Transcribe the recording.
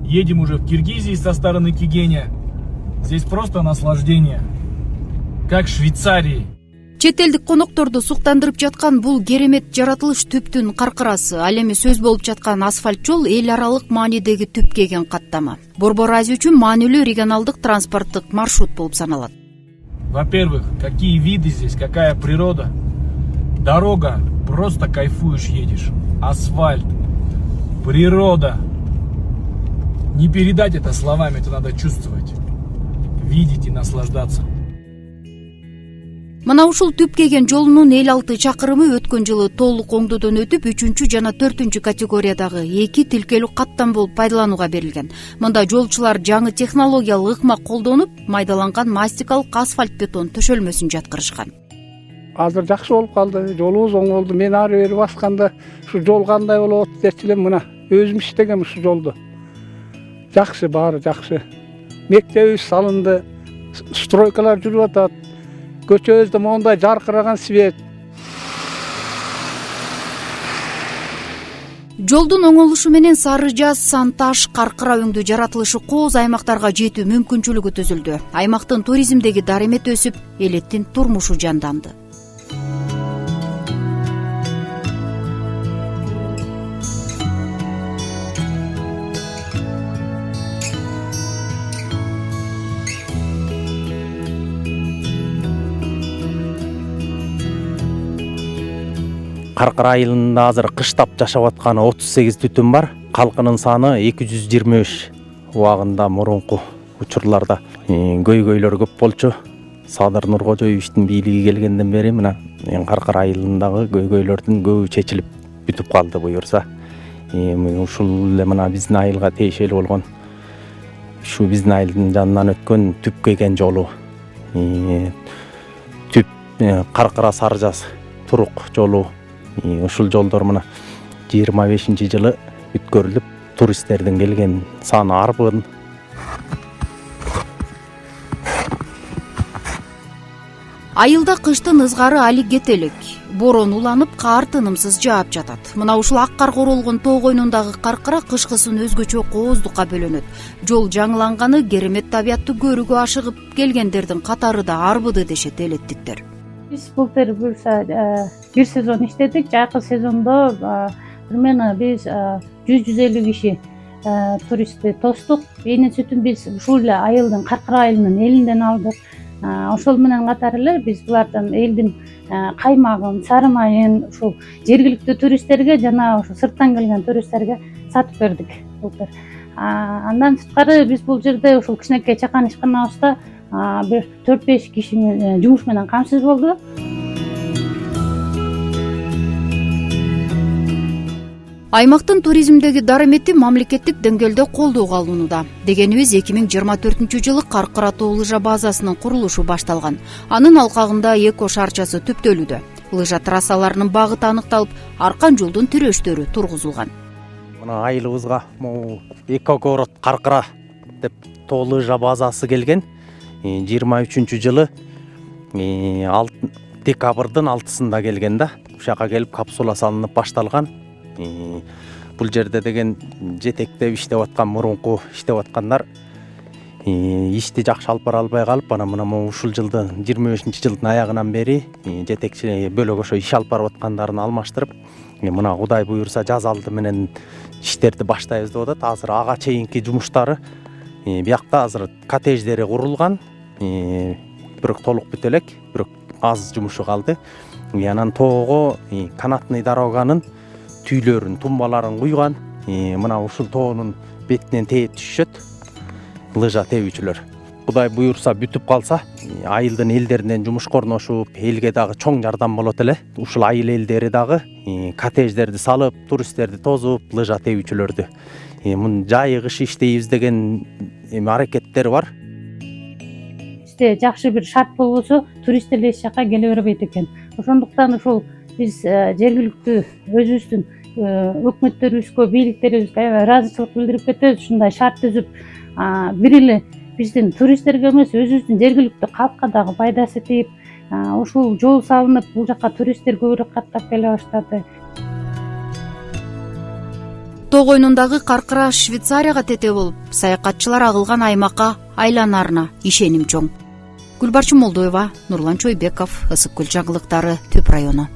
Едем уже в Киргизии со стороны Кигеня. Здесь просто наслаждение. Как в Швейцарии. Чет элдик конокторду суктандырып жаткан бул керемет жаратылыш түптүн каркырасы. Ал эми сөз болуп жаткан асфальт жол эл аралык маанидеги түпкө эгген каттама. Борбор Азия үчүн маанилүү регионалдык транспорттук маршрут болуп саналат. Во-первых, какие виды здесь, какая природа. Дорога, просто кайфуешь, едешь. Асфальт, природа. Не передать это словами, это надо чувствовать. Видеть и наслаждаться. Мына ушул түпкө эгген жолунун 56 чакырымы өткөн жылы толук оңдоодон өтүп 3 жана 4 категориядагы 2 тилкелүү каттам болуп пайдаланууга берилген. Мында жолчулар жаңы технологиялык ыкма колдонуп, майдаланган мастикалык асфальт бетон төшөлмөсүн жаткырышкан. Азыр жакшы болуп калды, жолубуз оң болду. Мен ары бери басканда ушу жол кандай болот депчи элем, мына өзүм иштегем ушу жолду. Жакшы, баары жакшы. Мектебибиз салынды, стройкалар жүрүп атат. Көчөбүздө мондай жаркыраган свет. Жолдун оңолушу менен Сары Жаз, Санташ, Каркыра өңдүү жаратылышы кооз аймактарга жетүү мүмкүнчүлүгү түзүлдү. Аймактын туризмдеги даремет өсүп, элеттин турмушу жанданды. Каркыра айылында азыр кыштап жашап атканы 38 түтүн бар. Калкынын саны 223. Убагында мурунку учурларда көйгөйлөр көп болчу. Садыр Нуркожоевичтин бийлиги келгенден бери мына Каркыра айылындагы көйгөйлөрдүн көбү чечилип бүтүп калды буюрса. Ушул эле мына биздин айылга тиешелүү болгон ушу биздин айылдын жанынан өткөн түпкө эгген жолу. Түп Каркыра Сары Жаз турук жолу. Ушул жолдор мына 25-жылы бүткөрүлүп, туристтердин келген саны арбын. Айылда кыштын ызгары али кетелик. Борон уланып, каар тынымсыз жаап жатат. Мына ушул ак карга оролгон тоо койнундагы Каркыра кышкысын өзгөчө кооздукка бөлөнөт. Жол жаңыланганы керемет табиятты көрүүгө ашыгып келгендердин катары да арбыды дешет элеттиктер. Биз былтыр бир сезон иштедик. Жакын сезондо примерно биз 100-150 киши туристти тостук. Энин сүтүн биз ушул эле айылдын, Каркыра айылынын элинден алдык. Ошол менен катары эле биз булардан элдин каймагын, сары майын ушул жергиликтүү туристтерге жана ошо сырттан келген туристтерге сатып бердик былтыр. Андан сырткары биз бул жерде ушул кичинекей чакан ишканабызда бир 4-5 киши жумуш менен камсыз болду. Аймактын туризмдеги даремети мамлекеттик деңгээлде колдоого алынууда. Дегенибиз 2024-жылы Каркыра тоо лыжа базасынын курулушу башталган. Анын алкагында эко шарчасы түптөлүүдө. Лыжа трассаларынын багыты аныкталып, аркан жолдун тирөштөрү тургузулган. Мына айылыбызга эко-город Каркыра деп тоо лыжа базасы келген. 23-жылы декабрдын 6-сында келген да. Ушака келип капсула салынып башталган. Бул жерде деген жетектеп иштеп аткан мурунку иштеп аткандар ишти жакшы алып бара албай калып, мына ушул жылдын 25-жылдын аягынан бери жетекчи бөлөк ошо иш алып барып аткандарын алмаштырып, мына Кудай буйрса жаз алды менен иштерди баштайбыз деп атат. Азыр ага чейинки жумуштары биякта азыр коттедждери курулган, бирок толук бүтө элек, бирок аз жумушу калды. Анан тоого канатный дороганын түүлөрүн, тумбаларын куйган. Мына ушул тоонун бетинен тээп түшөт лыжа тебүүчүлөр. Кудай буйрса бүтүп калса, айылдын элдеринен жумуш корношуп, элге дагы чоң жардам болот эле. Ушул айыл элдери дагы коттедждерди салып, туристтерди тозуп, лыжа тебүүчүлөрдү мун жайы кыш иштейбиз деген аракеттер бар. Бизде жакшы бир шарт болбосо, туристтер эч жака келе бербейт экен. Ошондуктан ушул биз жергиликтүү өзүбүздүн өкмөттөрүбүзгө, бийликтерибизге ыраазычылык билдирип кетебиз. Ушундай шарт түзүп, бир эле биздин туристтерге эмес, өзүбүздүн жергиликтүү калкка дагы пайдасы тийип, ушул жол салынып, бул жака туристтер көбүрөөк каттап келе баштады. тоо койнундагы каркыра Швейцарияга тете болуп, саякатчылар агылган аймакка айланарына ишеним чоң. Гүлбарчын Молдоева, Нурлан Чойбеков, Ысык Көл жаңылыктары, Түп району.